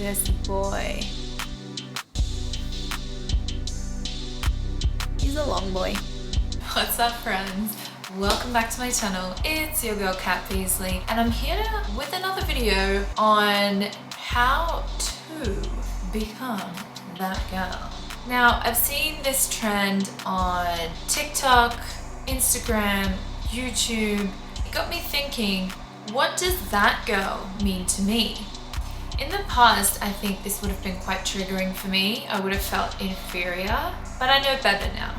this boy. He's a long boy. What's up, friends? Welcome back to my channel. It's your girl Kat Peasley, and I'm here with another video on how to become that girl. Now, I've seen this trend on TikTok, Instagram, YouTube. It got me thinking, what does that girl mean to me? In the past, I think this would have been quite triggering for me. I would have felt inferior, but I know better now.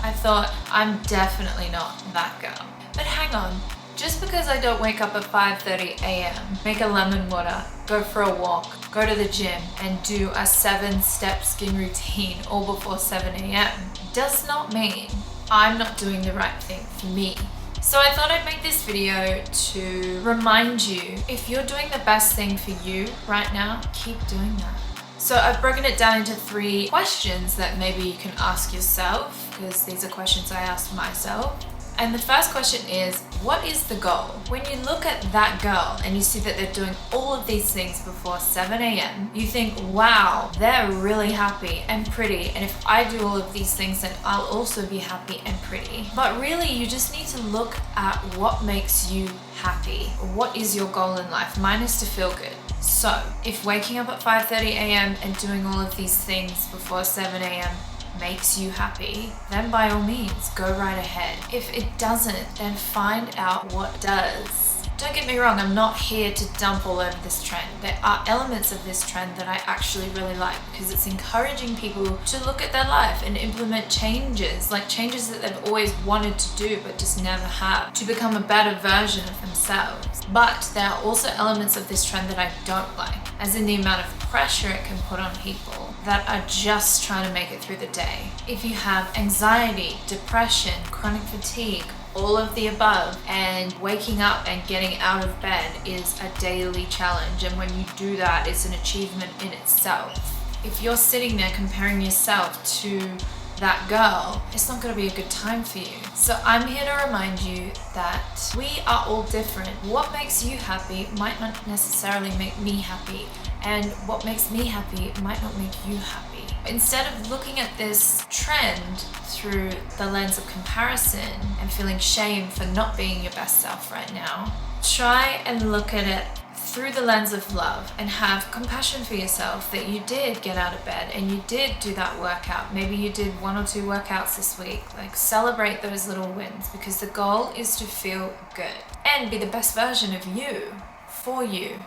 I thought, I'm definitely not that girl. But hang on, just because I don't wake up at 5:30 a.m., make a lemon water, go for a walk, go to the gym, and do a 7-step skin routine all before 7 a.m. does not mean I'm not doing the right thing for me. So I thought I'd make this video to remind you, if you're doing the best thing for you right now, keep doing that. So I've broken it down into 3 questions that maybe you can ask yourself, because these are questions I asked myself. And the first question is, what is the goal? When you look at that girl and you see that they're doing all of these things before 7 a.m., you think, wow, they're really happy and pretty. And if I do all of these things, then I'll also be happy and pretty. But really, you just need to look at what makes you happy. What is your goal in life? Mine is to feel good. So if waking up at 5:30 a.m. and doing all of these things before 7 a.m. makes you happy, then by all means, go right ahead. If it doesn't, then find out what does. Don't get me wrong, I'm not here to dump all over this trend. There are elements of this trend that I actually really like, because it's encouraging people to look at their life and implement changes, like changes that they've always wanted to do but just never have, to become a better version of themselves. But there are also elements of this trend that I don't like, as in the amount of pressure it can put on people that are just trying to make it through the day. If you have anxiety, depression, chronic fatigue, all of the above, and waking up and getting out of bed is a daily challenge, and when you do that, it's an achievement in itself. If you're sitting there comparing yourself to that girl, it's not going to be a good time for you. So I'm here to remind you that we are all different. What makes you happy might not necessarily make me happy, and what makes me happy might not make you happy. Instead of looking at this trend through the lens of comparison and feeling shame for not being your best self right now, try and look at it through the lens of love and have compassion for yourself that you did get out of bed and you did do that workout. Maybe you did 1 or 2 workouts this week. Like, celebrate those little wins, because the goal is to feel good and be the best version of you for you.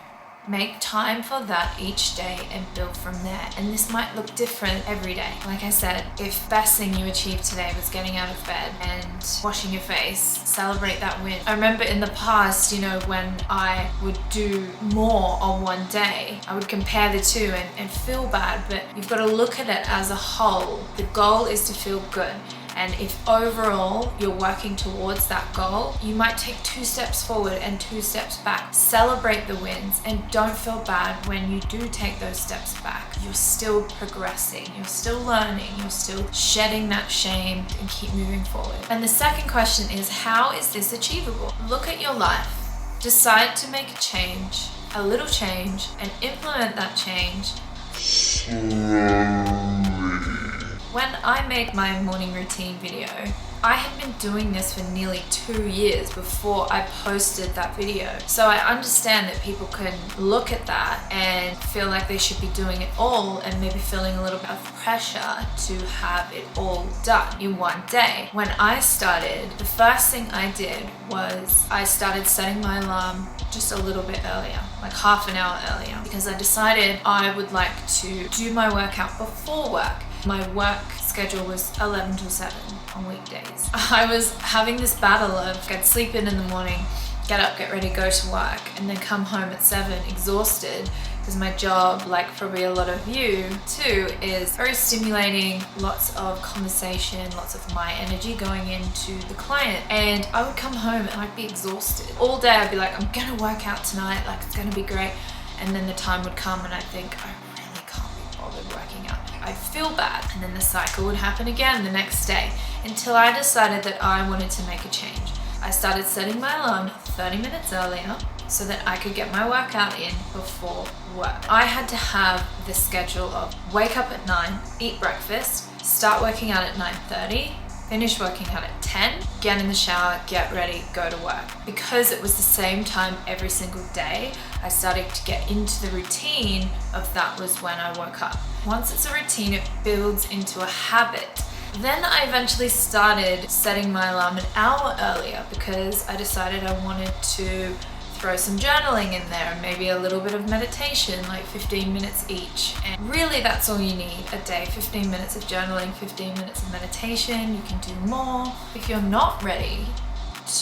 Make time for that each day and build from there. And this might look different every day. Like I said, if best thing you achieved today was getting out of bed and washing your face, celebrate that win. I remember in the past, when I would do more on one day, I would compare the two and feel bad, but you've got to look at it as a whole. The goal is to feel good. And if overall you're working towards that goal, you might take 2 steps forward and 2 steps back. Celebrate the wins and don't feel bad when you do take those steps back. You're still progressing, you're still learning, you're still shedding that shame and keep moving forward. And the second question is, how is this achievable? Look at your life, decide to make a change, a little change, and implement that change. When I made my morning routine video, I had been doing this for nearly 2 years before I posted that video. So I understand that people can look at that and feel like they should be doing it all, and maybe feeling a little bit of pressure to have it all done in one day. When I started, the first thing I did was I started setting my alarm just a little bit earlier, like half an hour earlier, because I decided I would like to do my workout before work. My work schedule was 11 till 7 on weekdays. I was having this battle of I'd sleep in the morning, get up, get ready, go to work, and then come home at 7 exhausted, because my job, like probably a lot of you too, is very stimulating, lots of conversation, lots of my energy going into the client. And I would come home and I'd be exhausted. All day I'd be like, I'm gonna work out tonight, like it's gonna be great. And then the time would come and I'd think, I really can't be bothered working out. I'd feel bad, and then the cycle would happen again the next day, until I decided that I wanted to make a change. I started setting my alarm 30 minutes earlier, so that I could get my workout in before work. I had to have the schedule of wake up at 9, eat breakfast, start working out at 9:30, finish working out at 10, get in the shower, get ready, go to work. Because it was the same time every single day, I started to get into the routine of that was when I woke up. Once it's a routine, it builds into a habit. Then I eventually started setting my alarm an hour earlier because I decided I wanted to throw some journaling in there and maybe a little bit of meditation, like 15 minutes each. And really that's all you need a day, 15 minutes of journaling, 15 minutes of meditation. You can do more. If you're not ready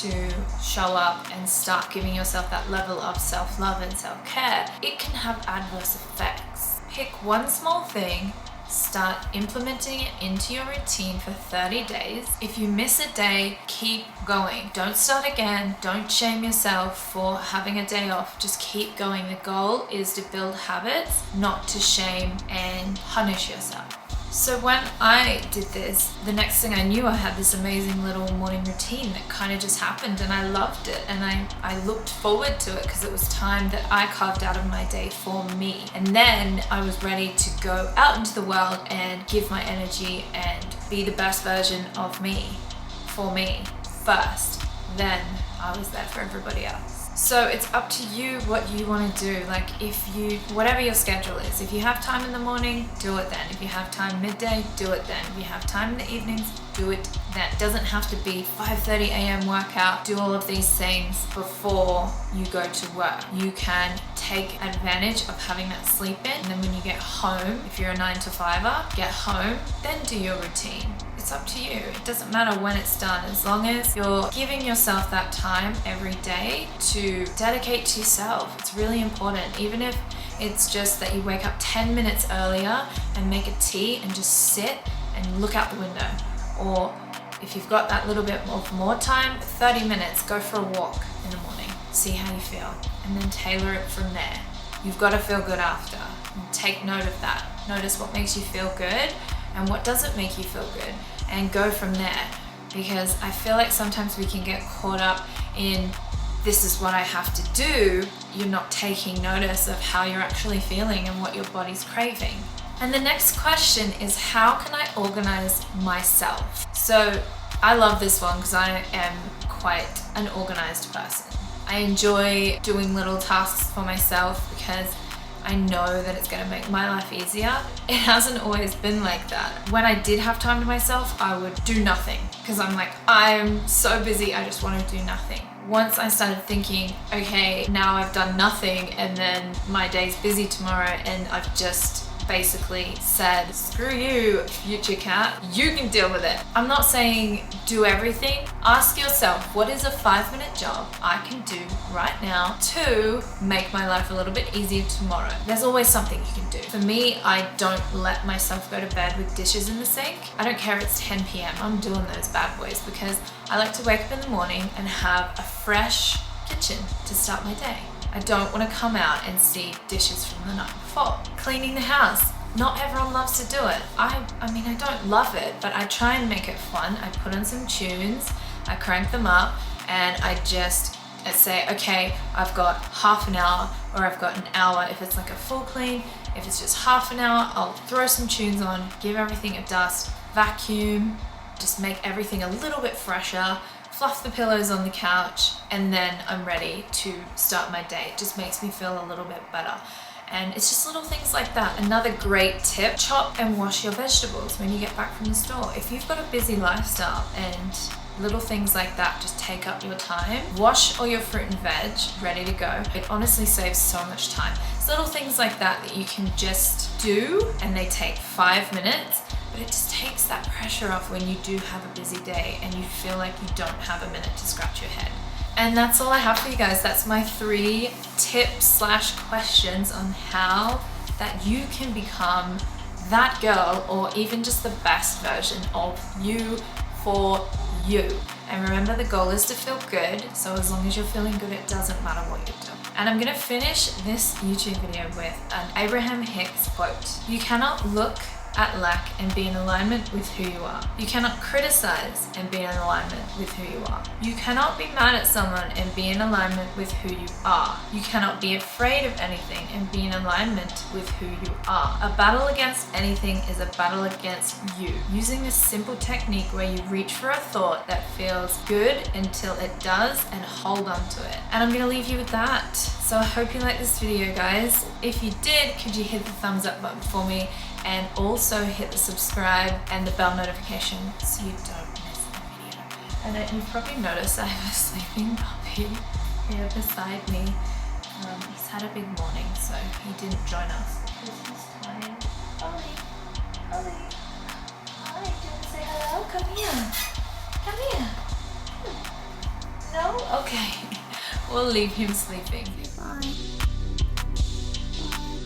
to show up and start giving yourself that level of self-love and self-care, it can have adverse effects. Pick one small thing, start implementing it into your routine for 30 days. If you miss a day, keep going. Don't start again. Don't shame yourself for having a day off. Just keep going. The goal is to build habits, not to shame and punish yourself. So when I did this, the next thing I knew, I had this amazing little morning routine that kind of just happened, and I loved it, and I looked forward to it because it was time that I carved out of my day for me. And then I was ready to go out into the world and give my energy and be the best version of me for me first. Then I was there for everybody else. So it's up to you what you want to do. Like whatever your schedule is, if you have time in the morning, do it then. If you have time midday, do it then. If you have time in the evenings, do it then. It doesn't have to be 5:30 a.m. workout. Do all of these things before you go to work. You can take advantage of having that sleep in, and then when you get home, if you're a 9 to 5er, get home, then do your routine. It's up to you. It doesn't matter when it's done, as long as you're giving yourself that time every day to dedicate to yourself. It's really important. Even if it's just that you wake up 10 minutes earlier and make a tea and just sit and look out the window. Or if you've got that little bit of more time, 30 minutes, go for a walk in the morning. See how you feel, and then tailor it from there. You've got to feel good after. Take note of that. Notice what makes you feel good and what doesn't make you feel good, and go from there. Because I feel like sometimes we can get caught up in this is what I have to do. You're not taking notice of how you're actually feeling and what your body's craving. And the next question is, how can I organize myself? So I love this one because I am quite an organized person. I enjoy doing little tasks for myself because I know that it's gonna make my life easier. It hasn't always been like that. When I did have time to myself, I would do nothing because I'm like, I'm so busy, I just want to do nothing. Once I started thinking, okay, now I've done nothing and then my day's busy tomorrow, and I've just basically said, screw you, future Kat, you can deal with it. I'm not saying do everything. Ask yourself, what is a 5-minute job I can do right now to make my life a little bit easier tomorrow? There's always something you can do. For me, I don't let myself go to bed with dishes in the sink. I don't care if it's 10 p.m. I'm doing those bad boys because I like to wake up in the morning and have a fresh kitchen to start my day. I don't want to come out and see dishes from the night before. Cleaning the house. Not everyone loves to do it. I mean, I don't love it, but I try and make it fun. I put on some tunes, I crank them up, and I just say, okay, I've got half an hour, or I've got an hour if it's like a full clean. If it's just half an hour, I'll throw some tunes on, give everything a dust, vacuum, just make everything a little bit fresher, fluff the pillows on the couch, and then I'm ready to start my day. It just makes me feel a little bit better. And it's just little things like that. Another great tip, chop and wash your vegetables when you get back from the store. If you've got a busy lifestyle and little things like that just take up your time, wash all your fruit and veg ready to go. It honestly saves so much time. It's little things like that that you can just do, and they take 5 minutes, but it just takes that pressure off when you do have a busy day and you feel like you don't have a minute to scratch your head. And that's all I have for you guys. That's my 3 tips/questions on how that you can become that girl, or even just the best version of you for you. And remember, the goal is to feel good. So as long as you're feeling good, it doesn't matter what you're doing. And I'm gonna finish this YouTube video with an Abraham Hicks quote. You cannot look at lack and be in alignment with who you are. You cannot criticize and be in alignment with who you are. You cannot be mad at someone and be in alignment with who you are. You cannot be afraid of anything and be in alignment with who you are. A battle against anything is a battle against you. Using this simple technique where you reach for a thought that feels good until it does and hold on to it. And I'm gonna leave you with that. So I hope you liked this video, guys. If you did, could you hit the thumbs up button for me, and also hit the subscribe and the bell notification so you don't miss a video. And you've probably noticed I have a sleeping puppy here beside me. He's had a big morning, so he didn't join us because he's tired. Ollie, Ollie, hi, do you want to say hello? Come here, come here. No? Okay, we'll leave him sleeping.